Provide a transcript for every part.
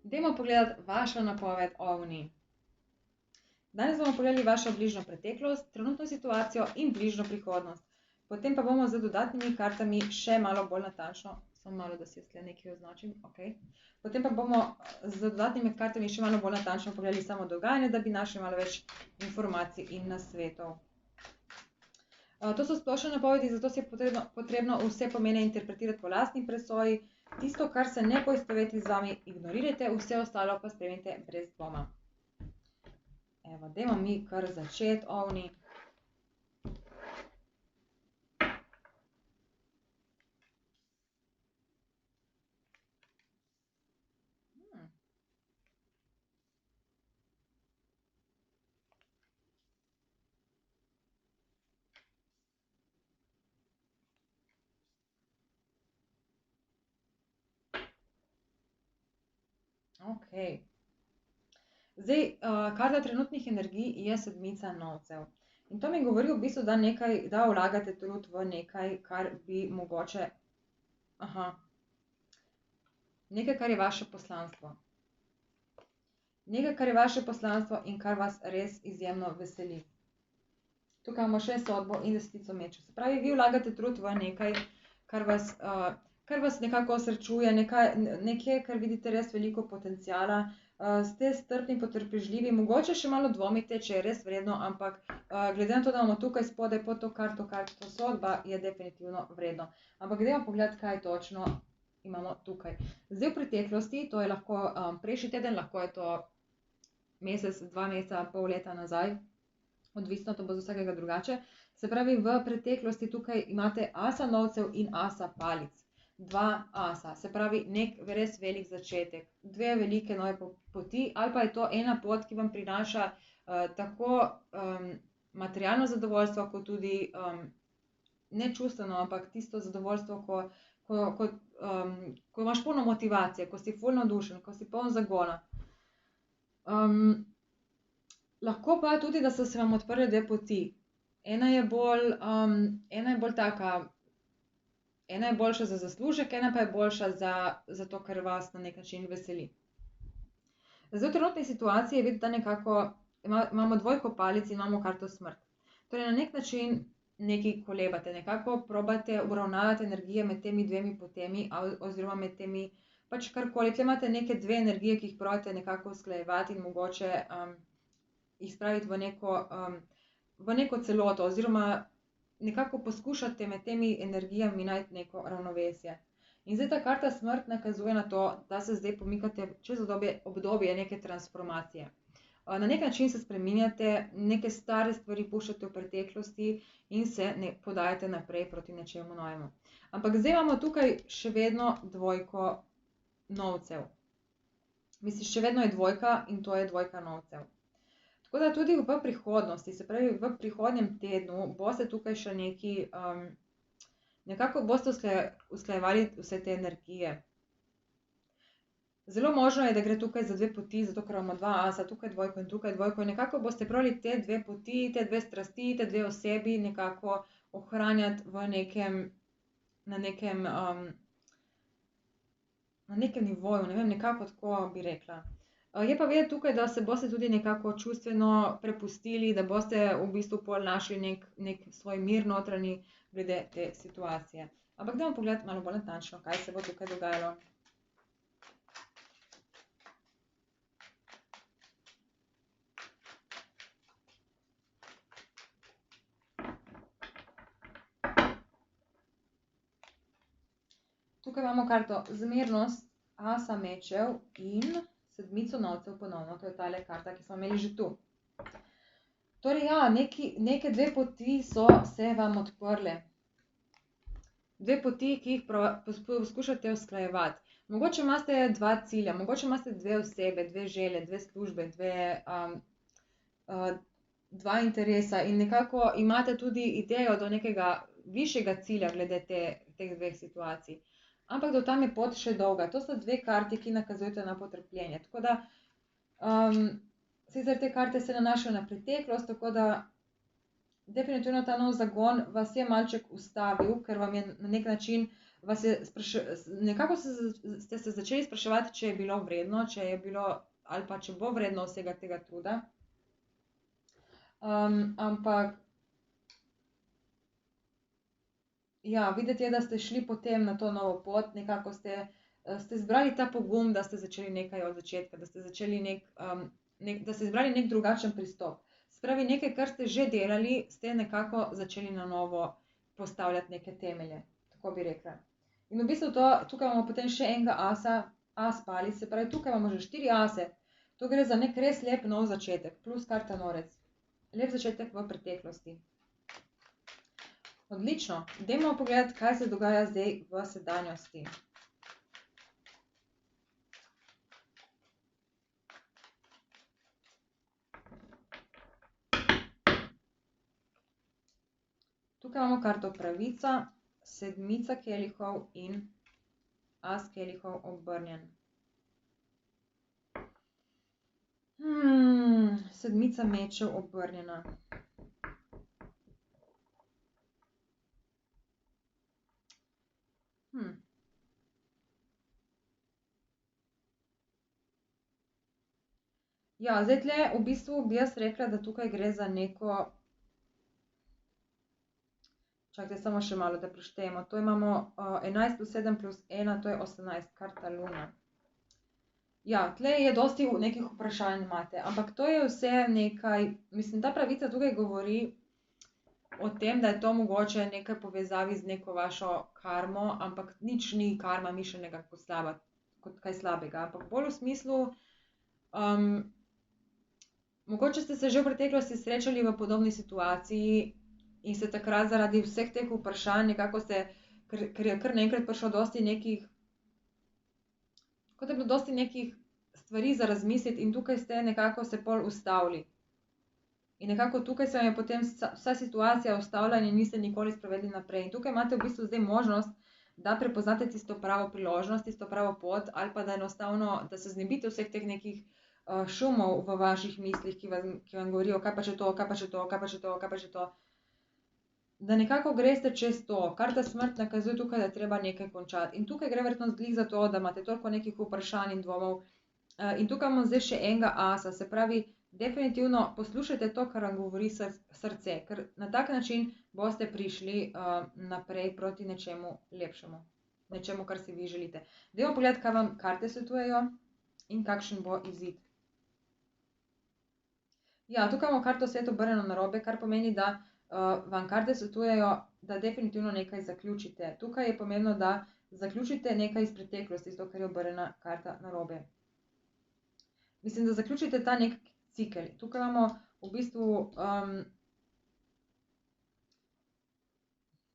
Dajmo pogledati vašo napoved ovni. Danes bomo pogledali vašo bližnjo preteklost, trenutno situacijo in bližnjo prihodnost. Potem pa bomo z dodatnimi kartami še malo bolj natančno, samo malo, da si jaz tukaj nekaj označim, okej. Potem pa bomo z dodatnimi kartami še malo bolj natančno pogledali samo dogajanje, da bi našli malo več informacij in nasvetov. To so splošne napovedi, zato si je potrebno vse pomene interpretirati po lastni presoji. Tisto, kar se ne poistoveti z vami, ignorirajte, vse ostalo pa sprejmite brez dvoma. Evo, dajmo mi kar začeti, ovni. Okej. Zdaj, karta trenutnih energij je sedmica novcev. In to mi govori v bistvu, da vlagate trud v nekaj, kar bi mogoče, nekaj, kar je vaše poslanstvo. Nekaj, kar je vaše poslanstvo in kar vas res izjemno veseli. Tukaj imamo še sodbo in desetico mečev. Se pravi, vi vlagate trud v nekaj, kar vas nekako osrečuje, nekje, kar vidite res veliko potenciala, ste strpni, potrpežljivi, mogoče še malo dvomite, če je res vredno, ampak glede na to, da imamo tukaj spodaj pod to karto sodba, je definitivno vredno. Ampak dajmo pogledati, kaj točno imamo tukaj. Zdaj v preteklosti, to je lahko prejšnji teden, lahko je to mesec, 2 meseca, pol leta nazaj, odvisno, to bo za vsakega drugače. Se pravi, v preteklosti tukaj imate asa novcev in asa palic. 2 asa, se pravi, nek res velik začetek, 2 velike nove poti, ali pa je to ena pot, ki vam prinaša tako materialno zadovoljstvo, kot tudi ne čustveno, ampak tisto zadovoljstvo, ko imaš polno motivacije, ko si ful navdušen, ko si poln zagona. Lahko pa tudi, da so se vam odprle 2 poti. Ena je bolj taka, ena je boljša za zaslužek, ena pa je boljša za to, kar vas na nek način veseli. Zdaj v trenutni situaciji je videti, da nekako imamo dvojko palic in imamo karto smrt. Torej na nek način nekaj kolebate, nekako probate uravnavati energije med temi 2 potemi oziroma med temi pač karkoli. Tukaj imate neke 2 energije, ki jih probate nekako usklajevati in mogoče jih spraviti v neko celoto oziroma nekako poskušate med temi energijami najti neko ravnovesje. In zdaj ta karta smrt nakazuje na to, da se zdaj pomikate čez obdobje neke transformacije. Na nek način se spreminjate, neke stare stvari puščate v preteklosti in se podajate naprej proti nečemu novemu. Ampak zdaj imamo tukaj še vedno dvojko novcev. Mislim, še vedno je dvojka in to je dvojka novcev. Tako da tudi v prihodnosti, se pravi v prihodnjem tednu, boste tukaj še nekako boste usklajevali vse te energije. Zelo možno je, da gre tukaj za 2 poti, zato ker imamo 2 asa, tukaj dvojko in tukaj dvojko. Nekako boste probali te 2 poti, te 2 strasti, te 2 osebi nekako ohranjati na nekem nivoju, ne vem, nekako tako bi rekla. Je pa vedeti tukaj, da se boste tudi nekako čustveno prepustili, da boste v bistvu pol našli nek svoj mir notranji glede te situacije. Ampak dajmo pogledati malo bolj natančno, kaj se bo tukaj dogajalo. Tukaj imamo karto zmernost, asa mečev in sedmico novcev ponovno, to je tale karta, ki smo imeli že tu. Torej ja, neke 2 poti so se vam odprle. 2 poti, ki jih poskušate usklajevati. Mogoče imate 2 cilja, mogoče imate 2 osebe, 2 želje, 2 službe, 2 interesa in nekako imate tudi idejo do nekega višjega cilja glede teh 2 situacij. Ampak do tam je pot še dolga. To so 2 karti, ki nakazujete na potrpljenje. Tako da, sicer te karte se nanašajo na preteklost, tako da definitivno ta nov zagon vas je malček ustavil, ker vam je na nek način, nekako ste se začeli spraševati, če je bilo vredno, če je bilo ali pa če bo vredno vsega tega truda. Ampak ja, videti je, da ste šli potem na to novo pot, nekako ste zbrali ta pogum, da ste začeli nekaj od začetka, da ste začeli da ste izbrali nek drugačen pristop. Se pravi, nekaj, kar ste že delali, ste nekako začeli na novo postavljati neke temelje, tako bi rekla. In v bistvu tukaj imamo potem še enega asa, as palic, se pravi, tukaj imamo že 4 ase. To gre za nek res lep nov začetek, plus karta norec. Lep začetek v preteklosti. Odlično, dajmo pogledati, kaj se dogaja zdaj v sedanjosti. Tukaj imamo karto pravica, 7 kelihov in as kelihov obrnjen. 7 mečev obrnjena. Ja, zdaj tle v bistvu bi jaz rekla, da tukaj gre za neko... Čakajte, samo še malo, da preštejemo. To imamo 11 plus 7 plus 1, to je 18, karta luna. Ja, tle je dosti nekih vprašanj imate, ampak to je vse nekaj, mislim, ta pravica tukaj govori o tem, da je to mogoče nekaj povezavi z neko vašo karmo, ampak nič ni karma mišljenega kot kaj slabega, ampak bolj v smislu, mogoče ste se že v preteklosti srečali v podobni situaciji in ste takrat zaradi vseh teh vprašanj nekako ker je kar naenkrat prišlo dosti nekih, kot je bilo dosti nekih stvari za razmisliti in tukaj ste nekako se pol ustavili. In nekako tukaj se vam je potem vsa situacija ustavila in niste nikoli sprevedli naprej. In tukaj imate v bistvu zdaj možnost, da prepoznate tisto pravo priložnost, tisto pravo pot ali pa da enostavno, da se znebite vseh teh nekih šumov v vaših mislih, ki vam govorijo, kaj pa če to, kaj pa če to, kaj pa če to, kaj pa če to. Da nekako greste čez to. Karta smrt nakazuje tukaj, da je treba nekaj končati. In tukaj gre verjetno glih za to, da imate toliko nekih vprašanj in dvomov. In tukaj imamo zdaj še enega asa, se pravi, definitivno poslušajte to, kar vam govori srce, ker na tak način boste prišli naprej proti nečemu lepšemu. Nečemu, kar si vi želite. Dajmo pogledati, kaj vam karte svetujejo in kakšen bo izid. Ja, tukaj imamo karto svet obrnjeno narobe, kar pomeni, da vam karte svetujejo, da definitivno nekaj zaključite. Tukaj je pomembno, da zaključite nekaj iz preteklosti, zato ker je obrnjena karta narobe. Mislim, da zaključite ta nek cikel. Tukaj imamo v bistvu...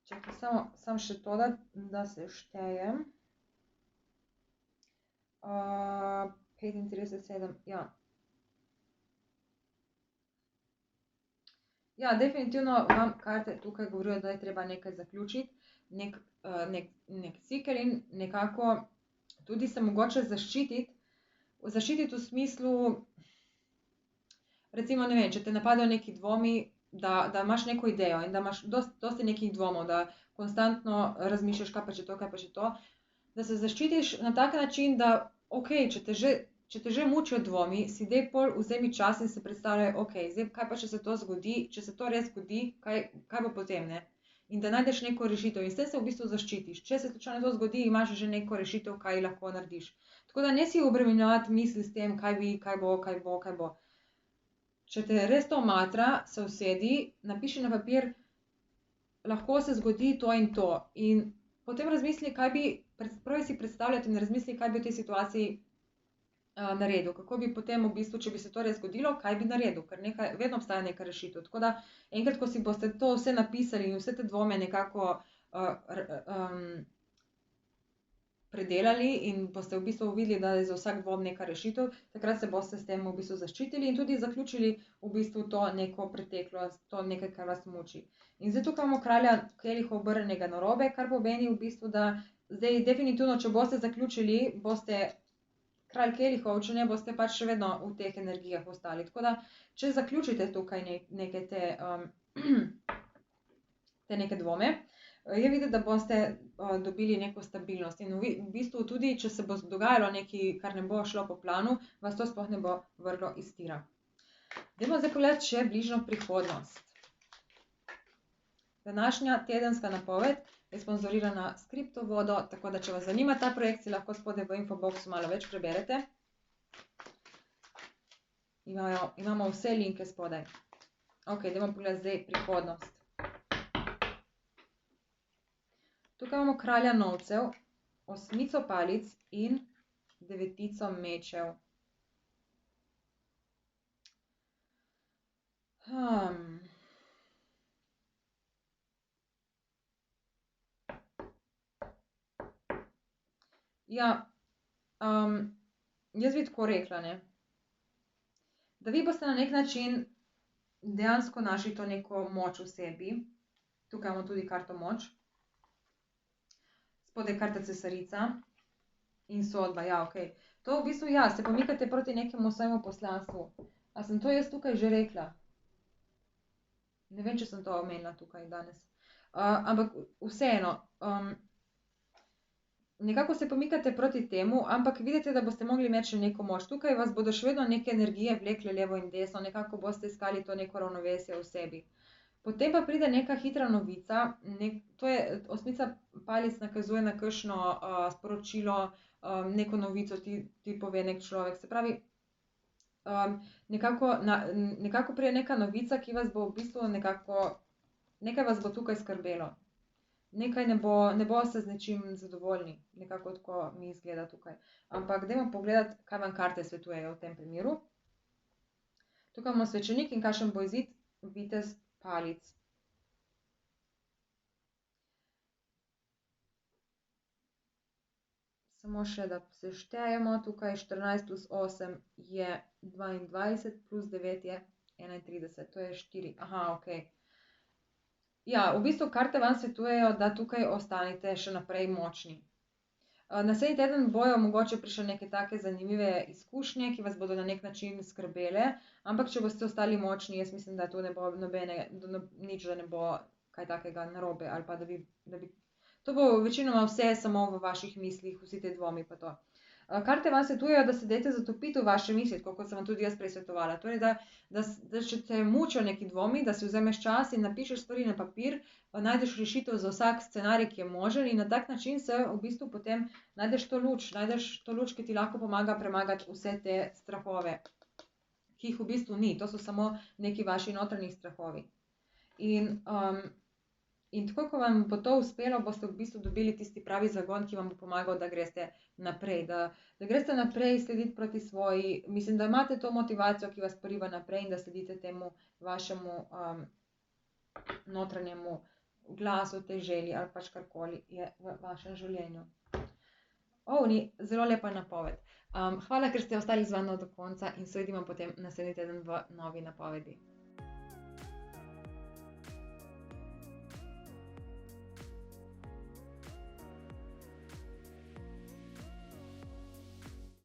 Čakaj, samo še to, da se štejem. 35, ja. Ja, definitivno vam karte tukaj govorijo, da je treba nekaj zaključiti, nek cikel in nekako tudi se mogoče zaščititi v smislu, recimo, ne vem, če te napadajo neki dvomi, da imaš neko idejo in da imaš dosti nekih dvomov, da konstantno razmišljaš, kaj pa če to, kaj pa če to, da se zaščitiš na tak način, da okej, če te že mučijo dvomi, si daj pol vzemi čas in se predstavljaj, okej, zdaj kaj pa če se to zgodi, če se to res zgodi, kaj bo potem, ne? In da najdeš neko rešitev in s tem se v bistvu zaščitiš. Če se slučajno to zgodi, imaš že neko rešitev, kaj lahko narediš. Tako da ne si obremenjevati misli s tem, kaj bo. Če te res to matra, se usedi, napiši na papir, lahko se zgodi to in to. In potem razmisli, pravi si predstavljati in razmisli, kaj bi v tej situaciji naredil. Kako bi potem v bistvu, če bi se to res zgodilo, kaj bi naredil. Ker vedno obstaja neka rešitev. Tako da enkrat, ko si boste to vse napisali in vse te dvome nekako predelali in boste v bistvu videli, da je za vsak dvom neka rešitev, takrat se boste s tem v bistvu zaščitili in tudi zaključili v bistvu to neko preteklost, to nekaj, kar vas muči. In zdaj tukaj imamo kralja kelihov obrnjenega narobe, kar pomeni v bistvu, da zdaj definitivno, če boste zaključili, boste kralj kelihov, če ne, boste pač še vedno v teh energijah ostali. Tako da, če zaključite tukaj neke te te neke dvome, je videti, da boste dobili neko stabilnost. In v bistvu tudi, če se bo dogajalo nekaj, kar ne bo šlo po planu, vas to sploh ne bo vrglo iz tira. Dajmo zdaj pogledati še bližnjo prihodnost. Današnja tedenska napoved je sponzorirana s kriptovodo, tako da če vas zanima ta projekt, si lahko spodaj v infoboxu malo več preberete. Imamo vse linke spodaj. Ok, dajmo pogledati zdaj prihodnost. Tukaj imamo kralja novcev, osmico palic in devetico mečev. Ja, jaz bi tako rekla, ne. Da vi boste na nek način dejansko našli to neko moč v sebi. Tukaj imamo tudi karto moč. Spodaj karta cesarica in sodba, ja, okej. To v bistvu, ja, se pomikate proti nekemu svojemu poslanstvu. A sem to jaz tukaj že rekla? Ne vem, če sem to omenila tukaj danes. Ampak vseeno, nekako se pomikate proti temu, ampak vidite, da boste mogli imeti še neko moč. Tukaj vas bodo še vedno neke energije vlekle levo in desno, nekako boste iskali to neko ravnovesje v sebi. Potem pa pride neka hitra novica, osmica palic nakazuje na kakšno sporočilo, neko novico ti pove nek človek. Se pravi, nekako pride neka novica, ki vas bo v bistvu nekaj vas bo tukaj skrbelo. Nekaj ne boste z nečim zadovoljni, nekako tako mi izgleda tukaj. Ampak dajmo pogledati, kaj vam karte svetujejo v tem primeru. Tukaj imamo svečenik in kakšen bo izid, vitez palic. Samo še, da seštejemo, tukaj 14 plus 8 je 22, plus 9 je 31, to je 4, okej. Ja, v bistvu karte vam svetujejo, da tukaj ostanete še naprej močni. Naslednji teden bojo mogoče prišle neke take zanimive izkušnje, ki vas bodo na nek način skrbele, ampak če boste ostali močni, jaz mislim, da to ne bo nič, da ne bo kaj takega narobe, ali pa da bi to bo večinoma vse samo v vaših mislih, vsi te dvomi pa to. Karte vam svetujejo, da se dajte zatopiti v vaše misli, tako kot sem vam tudi jaz prej svetovala. Torej, da če te mučijo neki dvomi, da si vzameš čas in napišeš stvari na papir, najdeš rešitev za vsak scenarij, ki je možen, in na tak način se v bistvu potem najdeš to luč, ki ti lahko pomaga premagati vse te strahove, ki jih v bistvu ni, to so samo neki vaši notranji strahovi. In tako, ko vam bo to uspelo, boste v bistvu dobili tisti pravi zagon, ki vam bo pomagal, da greste naprej, da greste naprej slediti proti mislim, da imate to motivacijo, ki vas poriva naprej, in da sledite temu vašemu notranjemu glasu, tej želji ali pač karkoli je v vašem življenju. Zelo lepa napoved. Hvala, ker ste ostali z mano do konca, in se vidimo potem naslednji teden v novi napovedi.